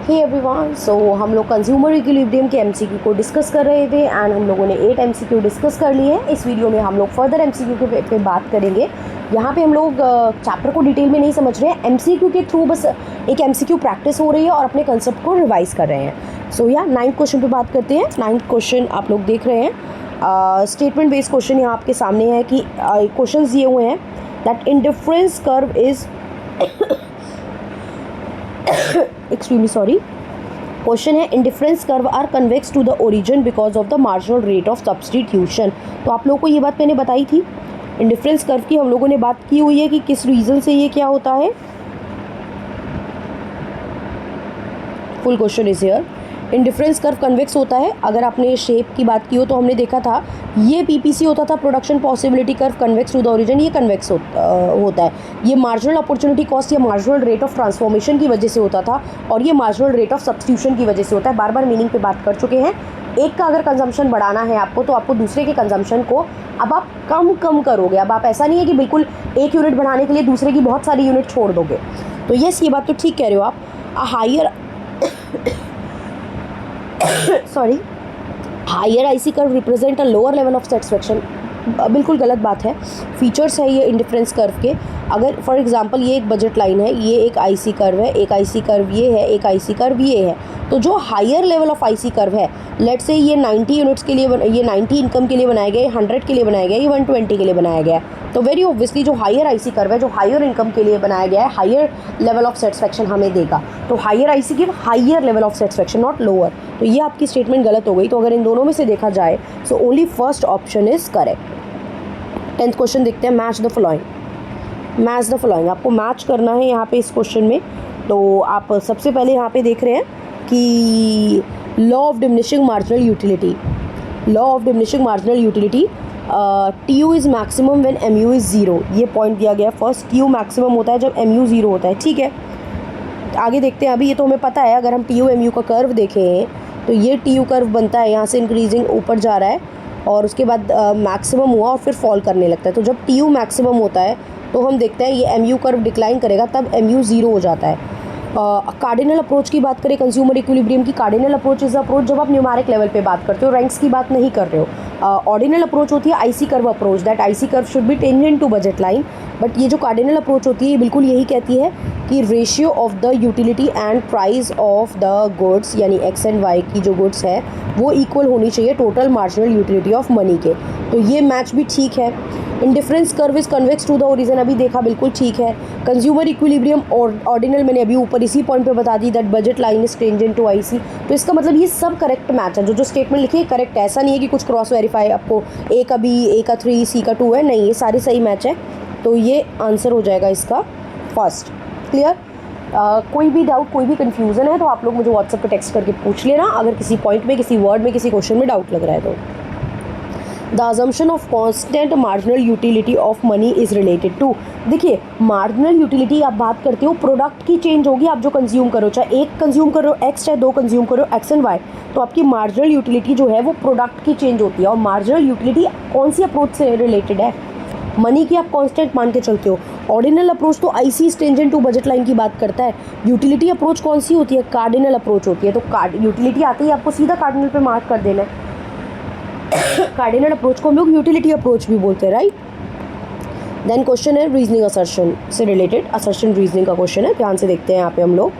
Hey everyone, सो हम लोग consumer equilibrium के एमसीक्यू को डिस्कस कर रहे थे एंड हम लोगों ने 8 एमसीक्यू डिस्कस कर लिए हैं। इस वीडियो में हम लोग फर्दर एमसीक्यू के पे बात करेंगे। यहाँ पे हम लोग चैप्टर को डिटेल में नहीं समझ रहे हैं, एमसीक्यू के थ्रू बस एक एमसीक्यू प्रैक्टिस हो रही है और अपने कंसेप्ट को रिवाइज कर रहे हैं। सो या 9th क्वेश्चन पे बात करते हैं। 9th क्वेश्चन आप लोग देख रहे हैं, स्टेटमेंट बेस्ड क्वेश्चन यहाँ आपके सामने है कि क्वेश्चन दिए हुए हैं that indifference curve is extremely sorry. Question है indifference curve are convex to the origin because of the marginal rate of substitution. तो आप लोगों को ये बात मैंने बताई थी, इंडिफरेंस कर्व की हम लोगों ने बात की हुई है कि किस रीज़न से ये क्या होता है। Full question is here. Indifference curve convex होता है। अगर आपने शेप की बात की हो तो हमने देखा था ये पीपीसी होता था, production possibility curve convex to the origin, ये कन्वेक्स होता है। ये मार्जिनल अपॉर्चुनिटी कॉस्ट या मार्जिनल रेट ऑफ ट्रांसफॉर्मेशन की वजह से होता था और ये मार्जिनल रेट ऑफ सब्स्टिट्यूशन की वजह से होता है। बार बार मीनिंग पे बात कर चुके हैं। एक का अगर कंजम्पशन बढ़ाना है आपको तो आपको दूसरे के कंजम्पशन को अब आप कम करोगे। अब आप ऐसा नहीं है कि बिल्कुल एक यूनिट बढ़ाने के लिए दूसरे की बहुत सारी यूनिट छोड़ दोगे। तो यस, ये बात तो ठीक कह रहे हो आप। Higher sorry higher IC curve represent a lower level of satisfaction. बिल्कुल गलत बात है। फीचर्स है ये इंडिफरेंस कर्व के। अगर फॉर एग्जांपल ये एक बजट लाइन है, ये एक आईसी कर्व है, एक आईसी कर्व ये है, एक आईसी कर्व ये है, तो जो higher level of IC curve है, लेट्स से ये 90 यूनिट्स के लिए ये 90 इनकम के लिए बनाया गया, 100 के लिए बनाया गया, ये 120 के लिए बनाया गया है। तो वेरी ऑब्वियसली जो हायर आईसी कर्व है, जो हायर इनकम के लिए बनाया गया है, हायर लेवल ऑफ सेटिस्फेक्शन हमें देगा। तो higher IC give higher level of satisfaction, not lower. तो ये आपकी स्टेटमेंट गलत हो गई। तो अगर इन दोनों में से देखा जाए so only first option is correct. 10th question देखते हैं। Match the following. Match the following आपको मैच करना है यहाँ पे इस क्वेश्चन में। तो आप सबसे पहले यहाँ पे देख रहे हैं कि law of diminishing marginal utility. Law of diminishing marginal utility, T U is maximum when M U is zero. ये पॉइंट दिया गया है। फर्स्ट टी यू मैक्सिमम होता है जब एम यू ज़ीरो होता है। ठीक है, आगे देखते हैं। अभी ये तो हमें पता है। अगर हम टी यू एम यू का कर्व देखें तो ये टी यू कर्व बनता है, यहाँ से इंक्रीजिंग ऊपर जा रहा है और उसके बाद मैक्सिमम हुआ और फिर फॉल करने लगता है। तो जब टी यू मैक्सिमम होता है तो हम देखते हैं ये एम यू कर्व डिक्लाइन करेगा, तब एम यू ज़ीरो हो जाता है। कार्डिनल अप्रोच की बात करें, कंज्यूमर इक्विलिब्रियम की, कार्डिनल अप्रोच इज अप्रोच जब आप न्यूमेरिक लेवल पे बात करते हो, रैंक्स की बात नहीं कर रहे हो। ऑर्डिनल अप्रोच होती है IC curve approach, that IC curve should be tangent to budget line. But ये जो कार्डिनल अप्रोच होती है ये बिल्कुल यही कहती है कि ratio of the utility and price of the goods, यानी एक्स एंड वाई की जो गुड्स है वो इक्वल होनी चाहिए total marginal utility of money के। तो ये मैच भी ठीक है। Indifference curve is convex to the origin, अभी देखा, बिल्कुल ठीक है। कंज्यूमर इक्विलिब्रियम और ऑर्डिनल मैंने अभी ऊपर इसी पॉइंट पे बता दी, that budget line is tangent to IC. तो इसका मतलब ये सब करेक्ट मैच है। जो स्टेटमेंट लिखी है करेक्ट है। ऐसा नहीं है कि कुछ क्रॉस वेरीफाई आपको ए का बी, ए का 3, सी का 2 है, नहीं, ये सारे सही मैच है। तो ये आंसर हो जाएगा इसका फर्स्ट। क्लियर? कोई भी डाउट, कोई भी कन्फ्यूज़न है तो आप लोग मुझे व्हाट्सएप पे टेक्स्ट करके पूछ लेना, अगर किसी पॉइंट में, किसी वर्ड में, किसी क्वेश्चन में डाउट लग रहा है तो। The assumption of constant marginal utility of money is related to. देखिए, मार्जिनल यूटिलिटी आप बात करते हो, प्रोडक्ट की चेंज होगी आप जो कंज्यूम करो, चाहे एक कंज्यूम करो एक्स, चाहे 2 कंज्यूम करो एक्स एंड वाई। तो आपकी मार्जिनल यूटिलिटी जो है वो प्रोडक्ट की चेंज होती है। और मार्जिनल यूटिलिटी कौन सी अप्रोच से रिलेटेड है? मनी की आप कांस्टेंट मान के चलते हो। ऑर्डिनल अप्रोच तो IC tangent to budget line की बात करता है। यूटिलिटी अप्रोच कौन सी होती है? कार्डिनल अप्रोच होती है। तो यूटिलिटी आते ही आपको सीधा कार्डिनल पे मार्क कर देना है। कार्डिनल अप्रोच को हम लोग यूटिलिटी अप्रोच भी बोलते हैं, राइट? देन क्वेश्चन है रीजनिंग असर्शन से रिलेटेड। असर्शन रीजनिंग का क्वेश्चन है, ध्यान से देखते हैं यहाँ पे हम लोग।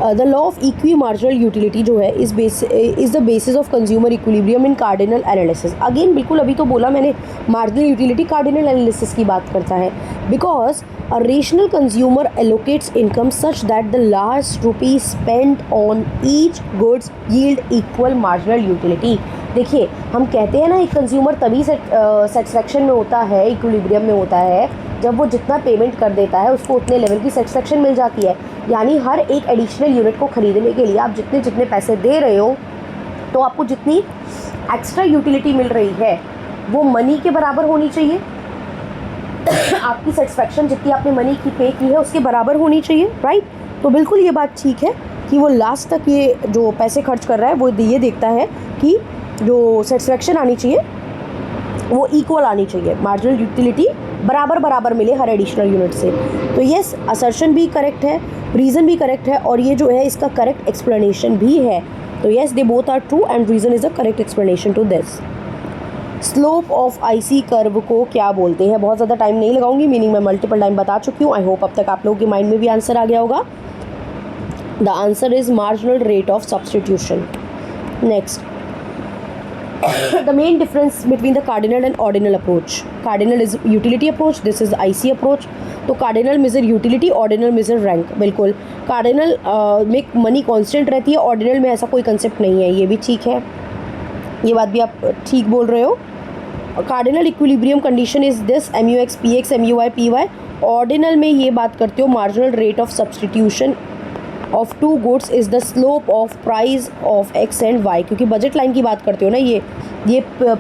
The law of equi marginal utility जो है is the basis of consumer equilibrium in cardinal analysis. Again बिल्कुल अभी तो बोला मैंने, मार्जिनल यूटिलिटी कार्डिनल एनालिसिस की बात करता है। Because a rational consumer allocates income such that the last rupee spent on each goods yield equal marginal utility. देखिए, हम कहते हैं ना एक कंज्यूमर तभी सेटिस्फेक्शन में होता है, इक्विलिब्रियम में होता है, जब वो जितना पेमेंट कर देता है उसको उतने लेवल की सेटिस्फेक्शन मिल जाती है। यानी हर एक एडिशनल यूनिट को ख़रीदने के लिए आप जितने जितने पैसे दे रहे हो, तो आपको जितनी एक्स्ट्रा यूटिलिटी मिल रही है वो मनी के बराबर होनी चाहिए। आपकी सेटिस्फेक्शन जितनी आपने मनी की पे की है उसके बराबर होनी चाहिए, राइट? तो बिल्कुल ये बात ठीक है कि वो लास्ट तक ये जो पैसे खर्च कर रहा है वो ये देखता है कि जो सेटिस्फेक्शन आनी चाहिए वो इक्वल आनी चाहिए, मार्जिनल यूटिलिटी बराबर बराबर मिले हर एडिशनल यूनिट से। तो येस, असर्शन भी करेक्ट है, रीज़न भी करेक्ट है, और ये जो है इसका करेक्ट एक्सप्लेनेशन भी है। तो yes, they both are true and reason is a correct explanation to this. Slope of IC curve को क्या बोलते हैं? बहुत ज़्यादा टाइम नहीं लगाऊंगी, मीनिंग मैं मल्टीपल टाइम बता चुकी हूँ। आई होप अब तक आप लोगों के माइंड में भी आंसर आ गया होगा। The answer is marginal rate of substitution. Next, the main difference between the cardinal and ordinal approach. Cardinal is utility approach, this is IC approach. तो cardinal measure utility, ordinal measure rank। बिल्कुल, cardinal में money constant रहती है, ordinal में ऐसा कोई concept नहीं है, ये भी ठीक है, ये बात भी आप ठीक बोल रहे हो। Cardinal equilibrium condition is this, MUX PX MUY PY। Ordinal में ये बात करते हो marginal rate of substitution of two goods is the slope of price of X and Y, क्योंकि बजट लाइन की बात करते हो ना, ये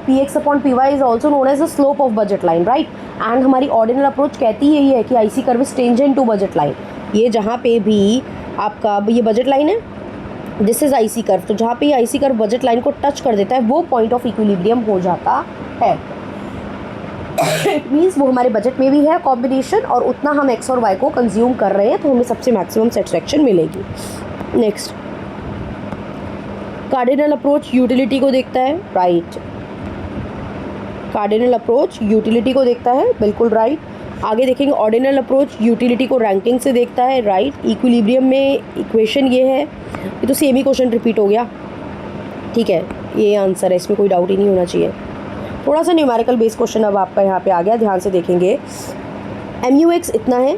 PX upon PY is also known as the slope of budget line, right. And हमारी ordinal approach कहती है ये है कि IC curve is tangent to budget line. ये जहाँ पे भी आपका ये बजट लाइन है, दिस इज IC कर्व, तो जहाँ पे ये IC कर्व बजट लाइन को टच कर देता है वो पॉइंट ऑफ इक्विलिब्रियम हो जाता है। इट मीन्स वो हमारे बजट में भी है कॉम्बिनेशन, और उतना हम X और Y को कंज्यूम कर रहे हैं, तो हमें सबसे मैक्सिमम सेटिस्फेक्शन मिलेगी। नेक्स्ट, कार्डिनल अप्रोच यूटिलिटी को देखता है, राइट। कार्डिनल अप्रोच यूटिलिटी को देखता है, बिल्कुल राइट। आगे देखेंगे, ऑर्डिनल अप्रोच यूटिलिटी को रैंकिंग से देखता है, राइट। इक्विलिब्रियम में इक्वेशन ये है, ये तो सेम ही क्वेश्चन रिपीट हो गया, ठीक है, ये आंसर है, इसमें कोई डाउट ही नहीं होना चाहिए। थोड़ा सा न्यूमेरिकल बेस्ड क्वेश्चन अब आपका यहाँ पे आ गया, ध्यान से देखेंगे। MUX इतना है,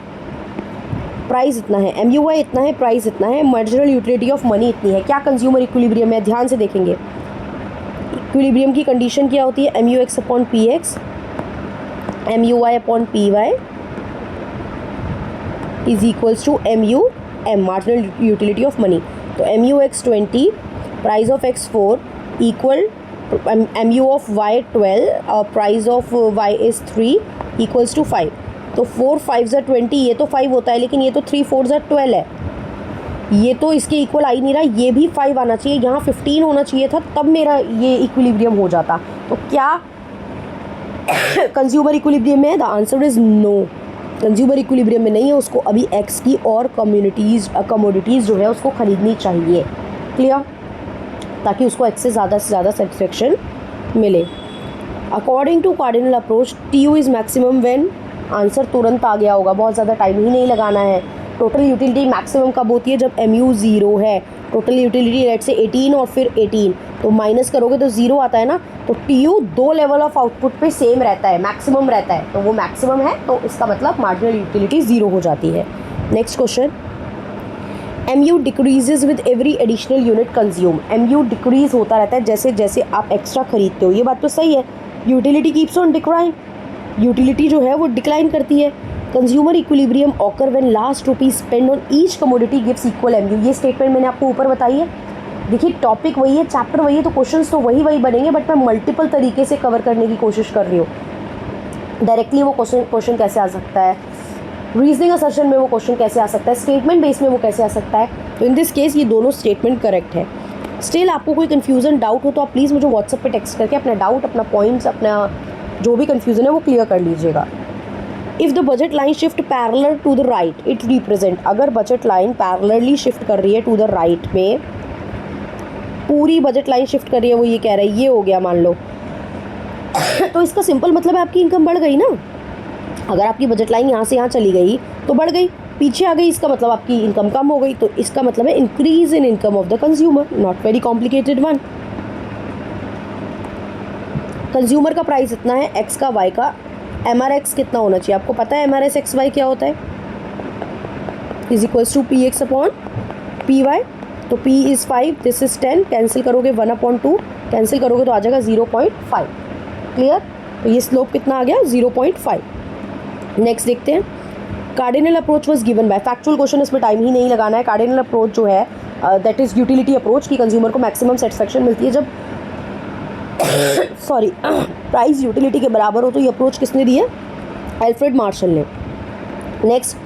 प्राइस इतना है, MUY इतना है, प्राइस इतना है, मार्जिनल यूटिलिटी ऑफ मनी इतनी है। क्या कंज्यूमर इक्विलिब्रियम है? ध्यान से देखेंगे, इक्विलिब्रियम की कंडीशन क्या होती है? MUX upon PX MUY upon PY is equals to MUM, marginal utility of money. तो MUX 20, price of X 4 equal MU of Y 12, price of Y is 3 equals to 5। तो 4 5 ज़ा 20, ये तो 5 होता है, लेकिन ये तो 3 4 ज़ा 12 है, ये तो इसके इक्वल आ ही नहीं रहा, ये भी 5 आना चाहिए, यहाँ 15 होना चाहिए था, तब मेरा ये इक्विलिब्रियम हो जाता। तो क्या कंज्यूमर इक्विलिब्रियम में है? The answer is no, consumer equilibrium में नहीं है, उसको अभी X की और कमोडिटीज़ जो है उसको ख़रीदनी चाहिए। क्लियर? ताकि उसको X से ज़्यादा सेटिस्फेक्शन मिले। According to cardinal approach TU is maximum when, answer तुरंत आ गया होगा, बहुत ज़्यादा टाइम ही नहीं लगाना है। टोटल यूटिलिटी मैक्सिमम कब होती है? जब MU 0 है। टोटल यूटिलिटी रेट से 18 और फिर 18, तो माइनस करोगे तो 0 आता है ना, तो TU 2 लेवल ऑफ आउटपुट पे सेम रहता है, मैक्सिमम रहता है, तो वो मैक्सिमम है, तो इसका मतलब मार्जिनल यूटिलिटी 0 हो जाती है। Next question, MU decreases with every additional unit consume. MU decrease होता रहता है जैसे जैसे आप एक्स्ट्रा खरीदते हो, ये बात तो सही है। Utility keeps on decline, utility जो है वो डिक्लाइन करती है। Consumer equilibrium occur when last rupees spend on each commodity gives equal MU। ये स्टेटमेंट मैंने आपको ऊपर बताई है। देखिए, टॉपिक वही है, चैप्टर वही है, तो क्वेश्चंस तो वही बनेंगे, बट मैं मल्टीपल तरीके से कवर करने की कोशिश कर रही हूँ। डायरेक्टली वो क्वेश्चन कैसे आ सकता है, रीजनिंग असर्शन में वो क्वेश्चन कैसे आ सकता है, स्टेटमेंट बेस में वो कैसे आ सकता है। तो इन दिस केस ये दोनों स्टेटमेंट करेक्ट है। स्टिल आपको कोई कन्फ्यूज़न डाउट हो तो आप प्लीज़ मुझे व्हाट्सएप पे टेक्स्ट करके अपना डाउट, अपना पॉइंट्स, अपना जो भी कन्फ्यूज़न है वो क्लियर कर लीजिएगा। If the budget line shift parallel to the right it represent, अगर बजट लाइन पैरेलली शिफ्ट कर रही है टू द राइट में, पूरी बजट लाइन शिफ्ट कर रही है, वो ये कह रहा है, ये हो गया मान लो तो इसका सिंपल मतलब है आपकी इनकम बढ़ गई ना। अगर आपकी बजट लाइन यहाँ से यहाँ चली गई तो बढ़ गई, पीछे आ गई, इसका मतलब आपकी इनकम कम हो गई, तो इसका मतलब है increase in income of the consumer, not very complicated one. Consumer का प्राइस इतना है, X का, Y का, MRX कितना होना चाहिए? आपको पता है MRS XY क्या होता है? Is equals to PX upon PY। तो P is 5, this is 10, cancel करोगे 1/2, कैंसिल करोगे तो आ जाएगा 0.5। क्लियर? तो ये स्लोप कितना आ गया? 0.5। नेक्स्ट देखते हैं, cardinal approach was given by, factual question, इसमें टाइम ही नहीं लगाना है। कार्डिनल अप्रोच जो है दैट इज़ यूटिलिटी अप्रोच की कंज्यूमर को मैक्सिमम सेटिस्फेक्शन मिलती है जब सॉरी प्राइस यूटिलिटी के बराबर हो। तो ये अप्रोच किसने दी है? एल्फ्रेड मार्शल ने। Next,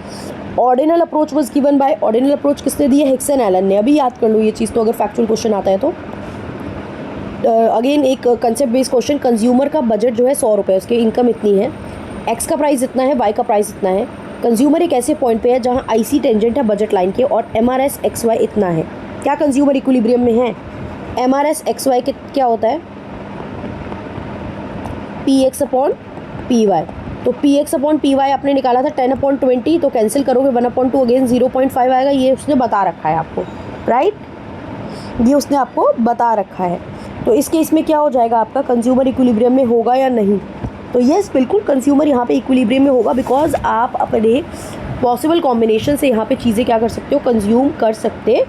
ordinal approach was given by, ordinal approach किसने दी है? हिक्सन एलन ने। अभी याद कर लो ये चीज़, तो अगर फैक्चुअल क्वेश्चन आता है तो अगेन एक कंसेप्ट बेस्ड क्वेश्चन, कंज्यूमर का बजट जो है 100 रुपये, उसकी इनकम इतनी है, एक्स का प्राइस इतना है, वाई का प्राइस इतना है। कंज्यूमर एक ऐसे पॉइंट पे है जहाँ आईसी टेंजेंट है बजट लाइन के और एमआरएस एक्स वाई इतना है। क्या कंज्यूमर इक्विलिब्रियम में है? एमआरएस एक्स वाई के क्या होता है? P X upon P Y. तो P X upon P Y आपने निकाला था 10/20, तो कैंसिल करोगे 1/2, अगेन 0.5 आएगा। ये उसने बता रखा है आपको, राइट? ये उसने आपको बता रखा है। तो इस केस में क्या हो जाएगा आपका, कंज्यूमर इक्विलिब्रियम में होगा या नहीं? तो यस, बिल्कुल कंज्यूमर यहाँ पे इक्विलिब्रियम में होगा, बिकॉज आप अपने पॉसिबल कॉम्बिनेशन से यहाँ पे चीज़ें क्या कर सकते हो, कंज्यूम कर सकते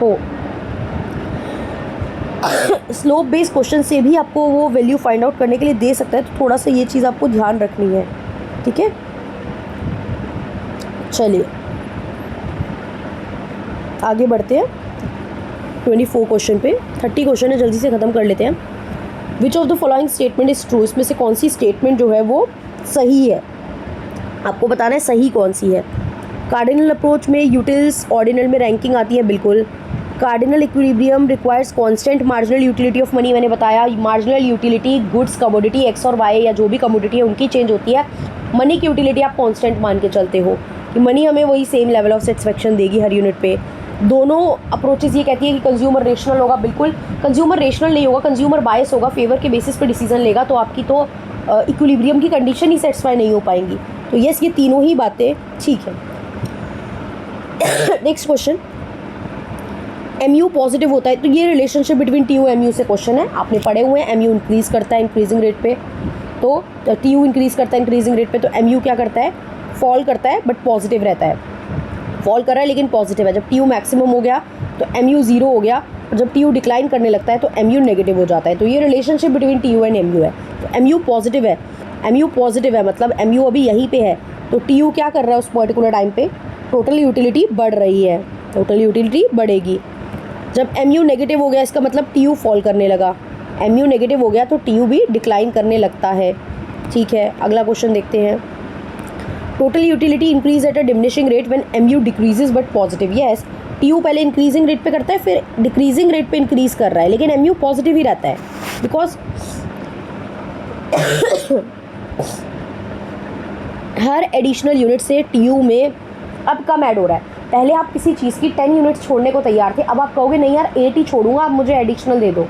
हो। स्लोप बेस्ड क्वेश्चन से भी आपको वो वैल्यू फाइंड आउट करने के लिए दे सकता है, तो थोड़ा सा ये चीज़ आपको ध्यान रखनी है, ठीक है? चलिए आगे बढ़ते हैं 24 क्वेश्चन पे। 30 क्वेश्चन है, जल्दी से ख़त्म कर लेते हैं। विच of the following statement is true? इसमें से कौन सी स्टेटमेंट जो है वो सही है, आपको बताना है सही कौन सी है। कार्डिनल अप्रोच में यूटिल्स ऑर्डिनल में रैंकिंग आती है, बिल्कुल। Cardinal equilibrium requires constant marginal utility of money, मैंने बताया marginal utility goods commodity x और वाई या जो भी कमोडिटी है उनकी चेंज होती है। मनी की यूटिलिटी आप कांस्टेंट मान के चलते हो कि मनी हमें वही सेम लेवल ऑफ सेटिस्फेक्शन देगी हर यूनिट पे। दोनों अप्रोचेस ये कहती है कि कंज्यूमर रेशनल होगा, बिल्कुल कंज्यूमर रेशनल नहीं होगा, कंज्यूमर बायस होगा, फेवर के बेसिस पे डिसीजन लेगा, तो आपकी तो इक्विलिब्रियम की कंडीशन ही सेटिस्फाई नहीं हो पाएंगी। तो यस, ये तीनों ही बातें ठीक है। नेक्स्ट क्वेश्चन, एमयू पॉजिटिव होता है, तो ये relationship between T you MU से क्वेश्चन है, आपने पढ़े हुए हैं। एमयू इंक्रीज़ करता है इंक्रीजिंग रेट पे, तो टी यू इंक्रीज़ करता है इंक्रीजिंग रेट पे, तो एमयू क्या करता है, फॉल करता है बट पॉजिटिव रहता है। फॉल कर रहा है लेकिन पॉजिटिव है। जब टी यू मैक्सिमम हो गया तो एम यू ज़ीरो हो गया, और जब टी यू डिक्लाइन करने लगता है तो एम यू नेगेटिव हो जाता है। तो ये relationship between T U and M U है। तो एम यू पॉजिटिव है, एम यू पॉजिटिव है मतलब एम यू अभी यहीं पे है, तो टी यू क्या कर रहा है उस पर्टिकुलर टाइम पे, टोटल यूटिलिटी बढ़ रही है, टोटल यूटिलिटी बढ़ेगी। जब एम यू नेगेटिव हो गया इसका मतलब टी यू फॉल करने लगा, एम यू नेगेटिव हो गया तो टी यू भी डिक्लाइन करने लगता है, ठीक है। अगला क्वेश्चन देखते हैं, total utility increase at a diminishing rate when M U decreases but positive. Yes, T U पहले इंक्रीजिंग रेट पे करता है फिर डिक्रीजिंग रेट पे इंक्रीज कर रहा है, लेकिन एम यू पॉजिटिव ही रहता है, बिकॉज हर एडिशनल यूनिट से टी यू में अब कम ऐड हो रहा है। पहले आप किसी चीज़ की 10 यूनिट्स छोड़ने को तैयार थे, अब आप कहोगे नहीं यार 8 ही छोड़ूंगा, आप मुझे एडिशनल दे दो।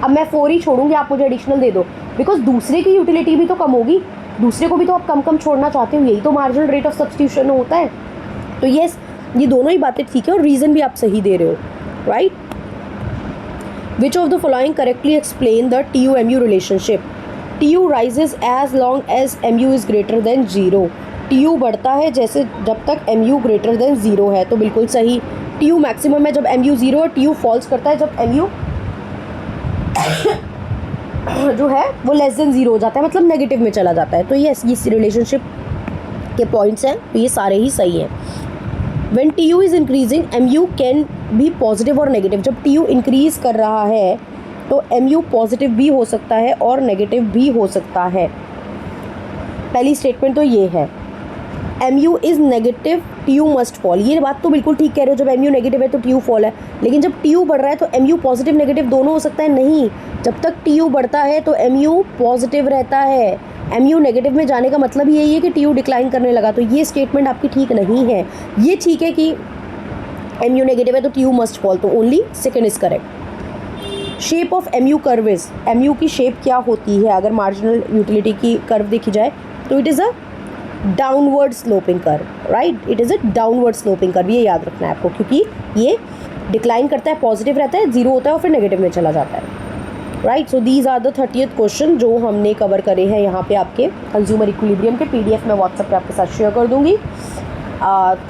अब मैं 4 ही छोड़ूंगी, आप मुझे एडिशनल दे दो, बिकॉज दूसरे की यूटिलिटी भी तो कम होगी, दूसरे को भी तो आप कम कम छोड़ना चाहते हो, यही तो मार्जिनल रेट ऑफ सब्स्टिट्यूशन होता है। तो यस, ये दोनों ही बातें ठीक है और रीज़न भी आप सही दे रहे हो, right. Which of the following correctly explain the T U M U relationship? T U rises as long as M U is greater than zero. T U बढ़ता है जैसे जब तक M U greater than zero है, तो बिल्कुल सही। T U maximum है जब एम यू ज़ीरो है, टी यू फॉल्स करता है जब एम यू जो है वो लेस देन ज़ीरो हो जाता है, मतलब नेगेटिव में चला जाता है। तो ये रिलेशनशिप के पॉइंट्स हैं, तो ये सारे ही सही हैं। When T U is increasing M U can भी पॉजिटिव और नेगेटिव। जब टी यू इंक्रीज़ कर रहा है तो एम यू पॉजिटिव भी हो सकता है और नेगेटिव भी हो सकता है। पहली स्टेटमेंट तो ये है, M U is negative T U must fall. ये बात तो बिल्कुल ठीक कह रहे हो, जब एम यू नेगेटिव है तो टी यू फॉल है, लेकिन जब टी यू बढ़ रहा है तो एम यू पॉजिटिव नेगेटिव दोनों हो सकता है, नहीं। जब तक टी यू बढ़ता है तो एम यू पॉजिटिव रहता है, एम यू नेगेटिव में जाने का मतलब यही है कि टी यू डिक्लाइन करने लगा। तो ये स्टेटमेंट आपकी ठीक नहीं है। ये ठीक है कि एम यू नेगेटिव है तो टी यू मस्ट फॉल, तो only second is correct. Shape of M U curve is, M U की शेप क्या होती है अगर मार्जिनल यूटिलिटी की कर्व देखी जाए तो it is a downward sloping curve, right, it is a downward sloping curve. ये याद रखना है आपको, क्योंकि ये डिक्लाइन करता है, पॉजिटिव रहता है, जीरो होता है और फिर नेगेटिव में चला जाता है, right. So these are the 30th question जो हमने कवर करे हैं यहाँ पे आपके कंज्यूमर इक्विलिब्रियम के। PDF मैं व्हाट्सएप पे आपके साथ शेयर कर दूँगी।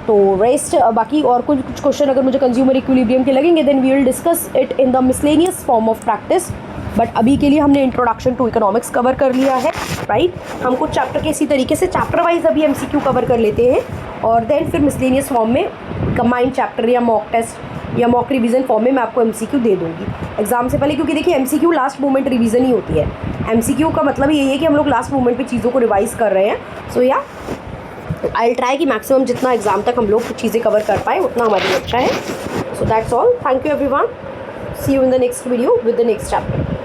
तो रेस्ट बाकी और कुछ क्वेश्चन अगर मुझे कंज्यूमर इक्विलिब्रियम के लगेंगे then we will discuss it in the miscellaneous form of practice. But अभी के लिए हमने इंट्रोडक्शन टू इकोनॉमिक्स कवर कर लिया है, राइट। हम कुछ चैप्टर के इसी तरीके से चैप्टर वाइज अभी MCQ कवर कर लेते हैं और देन फिर मिसलेनियस फॉर्म में कंबाइंड चैप्टर या मॉक टेस्ट या मॉक रिवीजन फॉर्म में मैं आपको MCQ दे दूँगी एग्जाम से पहले, क्योंकि देखिए MCQ लास्ट मोमेंट रिवीजन ही होती है। MCQ का मतलब यही है कि हम लोग लास्ट मोमेंट पे चीज़ों को रिवाइज कर रहे हैं। सो या आई विल ट्राई कि मैक्सिमम जितना एग्जाम तक हम लोग चीज़ें कवर कर पाए उतना हमारे लिए अच्छा है। So that's all, thank you everyone, see you in the next video with the next chapter.